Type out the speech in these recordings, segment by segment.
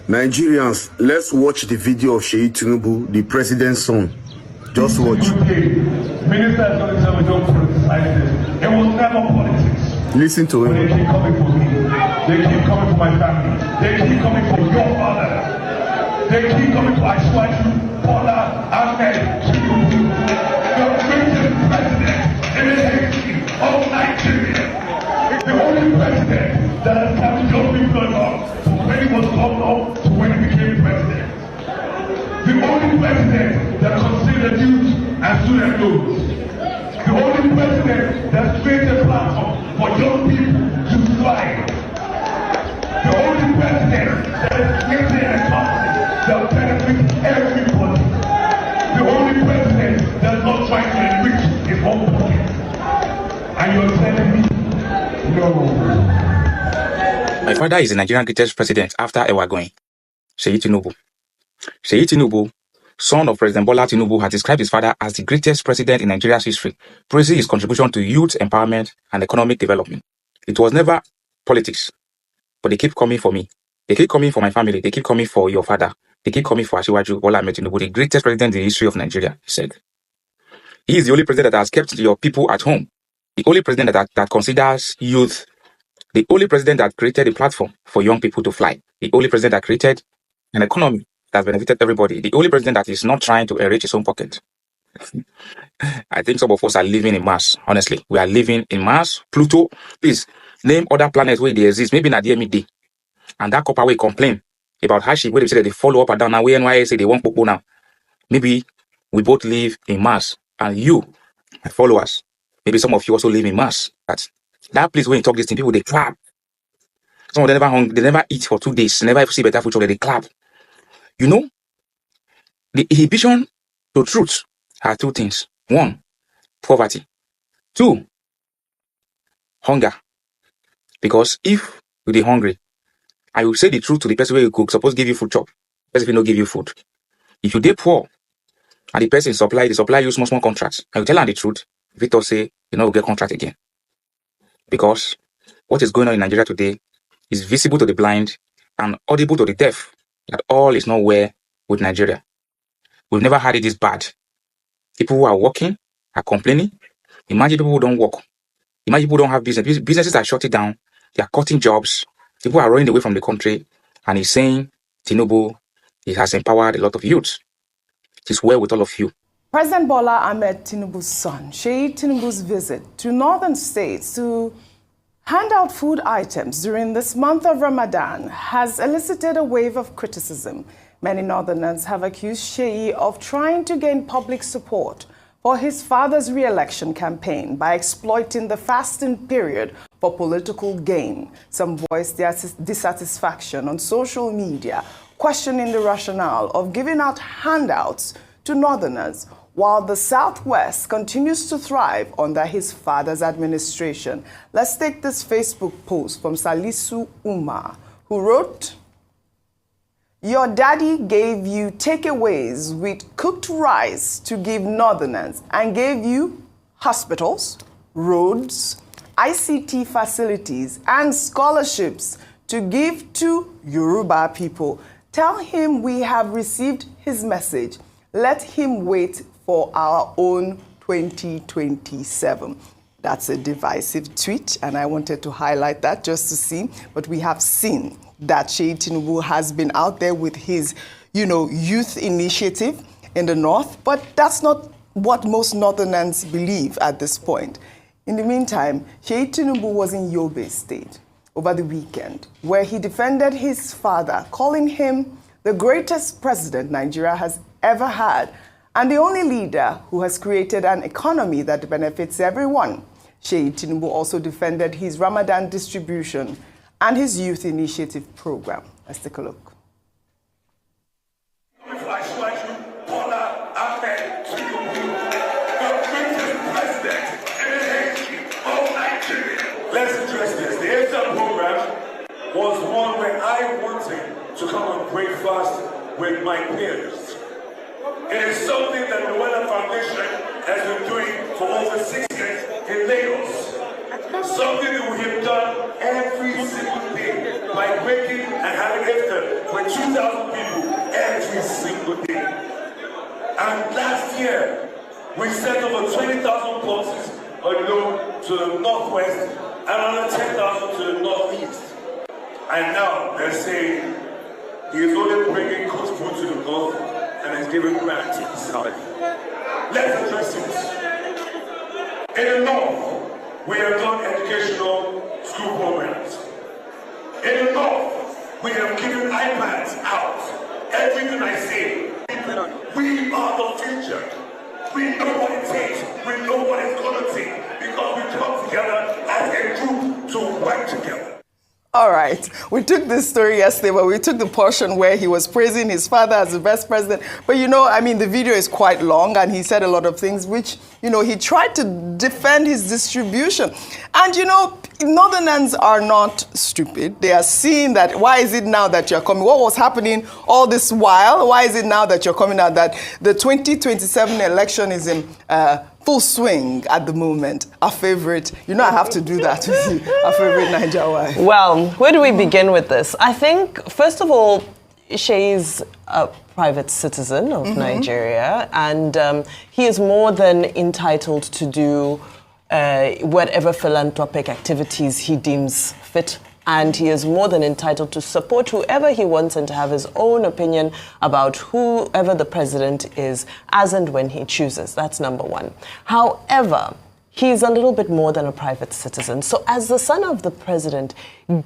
Nigerians, let's watch the video of Seyi Tinubu, the president's son. Just watch. Minister is going to tell me don't criticize this. It was never politics. Listen to him. But they keep coming for me. They keep coming for my family. They keep coming for your father. They keep coming for Ashwaju, Paula, Ahmed, Tinubu, the greatest president in the history of Nigeria. The only president that has kept your people along from when he was governor to when he became president. The only president that considered youth and student loans. The only president that created a platform for young people to thrive. The only president that has created an economy that benefits everybody. The only president that's not trying to enrich his own pocket. And you're telling me, no. My father is the Nigerian greatest president after Ewagoin, Seyi Tinubu. Seyi Tinubu, son of President Bola Tinubu, has described his father as the greatest president in Nigeria's history, praising his contribution to youth empowerment and economic development. It was never politics, but they keep coming for me. They keep coming for my family. They keep coming for your father. They keep coming for Asiwaju Bola Tinubu, the greatest president in the history of Nigeria, he said. He is the only president that has kept your people at home. The only president that considers youth. The only president that created a platform for young people to fly. The only president that created an economy that benefited everybody. The only president that is not trying to enrich his own pocket. I think some of us are living in Mars. Honestly, we are living in Mars. Pluto, please name other planets where they exist. Maybe not the midday. And that Corper will complain about how where they say that they follow up and down. Now where NYA say they want Popo now. Maybe we both live in Mars. And you, my followers, maybe some of you also live in Mars. That place when you talk this thing, people they clap. Some of them never hungry, they never eat for 2 days, never see better food, so they clap. You know, the inhibition to truth are two things. One, poverty. Two, hunger. Because if you're hungry, I will say the truth to the person where you cook, suppose give you food chop. Person will not give you food. If you dey poor, and the person supply you small contracts, and you tell them the truth, Victor say, you know, get contract again. Because what is going on in Nigeria today is visible to the blind and audible to the deaf that all is not well with Nigeria. We've never had it this bad. People who are working are complaining. Imagine people who don't work. Imagine people who don't have business. Businesses are shutting down. They are cutting jobs. People are running away from the country. And he's saying, Tinubu, he has empowered a lot of youth. He's well with all of you. President Bola Ahmed Tinubu's son, Seyi Tinubu's visit to northern states to hand out food items during this month of Ramadan has elicited a wave of criticism. Many northerners have accused Seyi of trying to gain public support for his father's re-election campaign by exploiting the fasting period for political gain. Some voiced their dissatisfaction on social media, questioning the rationale of giving out handouts to northerners, while the Southwest continues to thrive under his father's administration. Let's take this Facebook post from Salisu Umar, who wrote, "Your daddy gave you takeaways with cooked rice to give northerners and gave you hospitals, roads, ICT facilities, and scholarships to give to Yoruba people. Tell him we have received his message. Let him wait for our own 2027. That's a divisive tweet, and I wanted to highlight that just to see. But we have seen that Seyi Tinubu has been out there with his, youth initiative in the north, but that's not what most northerners believe at this point. In the meantime, Seyi Tinubu was in Yobe State over the weekend, where he defended his father, calling him the greatest president Nigeria has ever had, and the only leader who has created an economy that benefits everyone. Seyi Tinubu also defended his Ramadan distribution and his youth initiative program. Let's take a look. Let's address this. The ASAP program was one where I wanted to come on breakfast with my peers. It is something that the Weather Foundation has been doing for over 6 years in Lagos. Something that we have done every single day by waking and having iftar with 2,000 year, we sent over 20,000 boxes to the northwest and another 10,000 to the northeast. And now they're saying he is only bringing cooked food to the north and is giving grants to the south. Let's address it. In the north, we have done educational school programs. In the north, we have given iPads out. Everything I say, we are the future. We know what it takes. We know what it's going to take because we come together as a group to work together. All right. We took this story yesterday, but we took the portion where he was praising his father as the best president. But, the video is quite long, and he said a lot of things which, he tried to defend his distribution. And, Northerners are not stupid. They are seeing that, why is it now that you're coming? What was happening all this while? Why is it now that you're coming out that the 2027 election is in full swing at the moment? Our favorite, I have to do that with you, our favorite Naija wife. Well, where do we begin with this? I think, first of all, Seyi's a private citizen of Nigeria, and he is more than entitled to do whatever philanthropic activities he deems fit. And he is more than entitled to support whoever he wants and to have his own opinion about whoever the president is as and when he chooses. That's number one. However, he's a little bit more than a private citizen. So as the son of the president,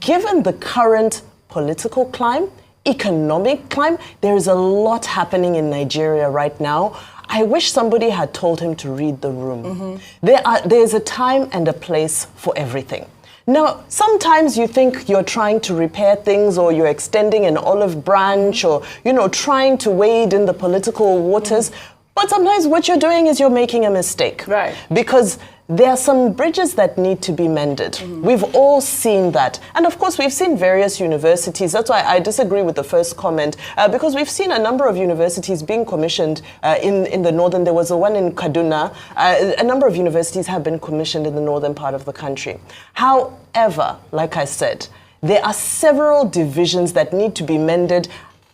given the current political climate, economic climate, there is a lot happening in Nigeria right now. I wish somebody had told him to read the room. There's a time and a place for everything. Now, sometimes you think you're trying to repair things or you're extending an olive branch or, trying to wade in the political waters. But sometimes what you're doing is you're making a mistake. Right. Because there are some bridges that need to be mended. We've all seen that. And of course, we've seen various universities. That's why I disagree with the first comment, because we've seen a number of universities being commissioned in the northern. There was the one in Kaduna. A number of universities have been commissioned in the northern part of the country. However, like I said, there are several divisions that need to be mended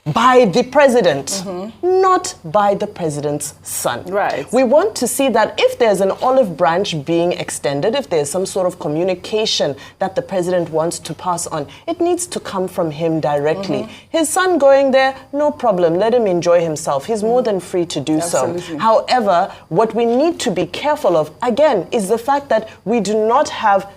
by the president, not by the president's son. Right. We want to see that if there's an olive branch being extended, if there's some sort of communication that the president wants to pass on, it needs to come from him directly. His son going there, no problem. Let him enjoy himself. He's more than free to do so. However, what we need to be careful of, again, is the fact that we do not have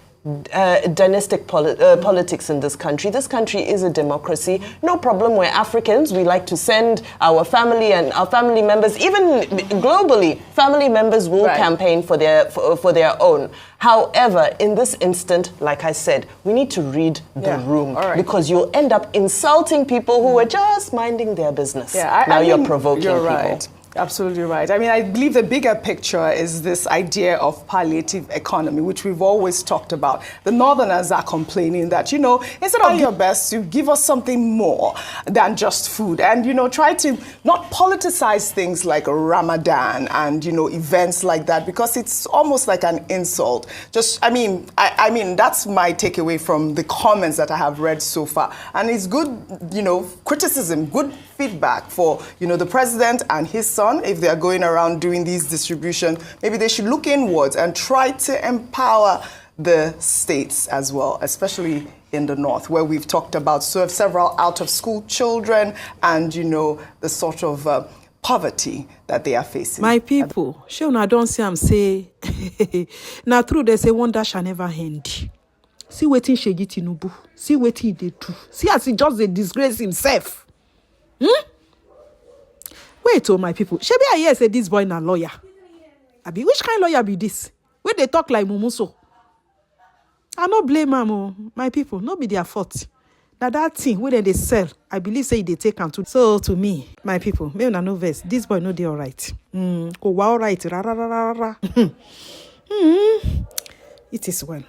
dynastic politics in this country. This country is a democracy. No problem. We're Africans. We like to send our family and our family members, even globally, family members will campaign for their own. However, in this instant, like I said, we need to read the room because you'll end up insulting people who are just minding their business. Now you're provoking people. Absolutely right. I believe the bigger picture is this idea of palliative economy, which we've always talked about. The Northerners are complaining that, instead of your best, you give us something more than just food. And, try to not politicize things like Ramadan and, events like that, because it's almost like an insult. That's my takeaway from the comments that I have read so far. And it's good, criticism, good feedback for, the president and his son. If they are going around doing these distributions, maybe they should look inwards and try to empower the states as well, especially in the north, where we've talked about several out-of-school children and, the sort of poverty that they are facing. My people, I don't see them say, now true, they say wonder shall never end. See waiting Seyi Tinubu, see waiting they do. See as he just they disgrace himself. Wait, my people. Shebi I hear say this boy na lawyer. Abi, which kind of lawyer be this? Where they talk like Mumuso. I no blame am, my people. No be their fault. That thing where they sell, I believe say they take am too. So to me, my people, me una no vex. This boy no dey alright. Go alright. It is well.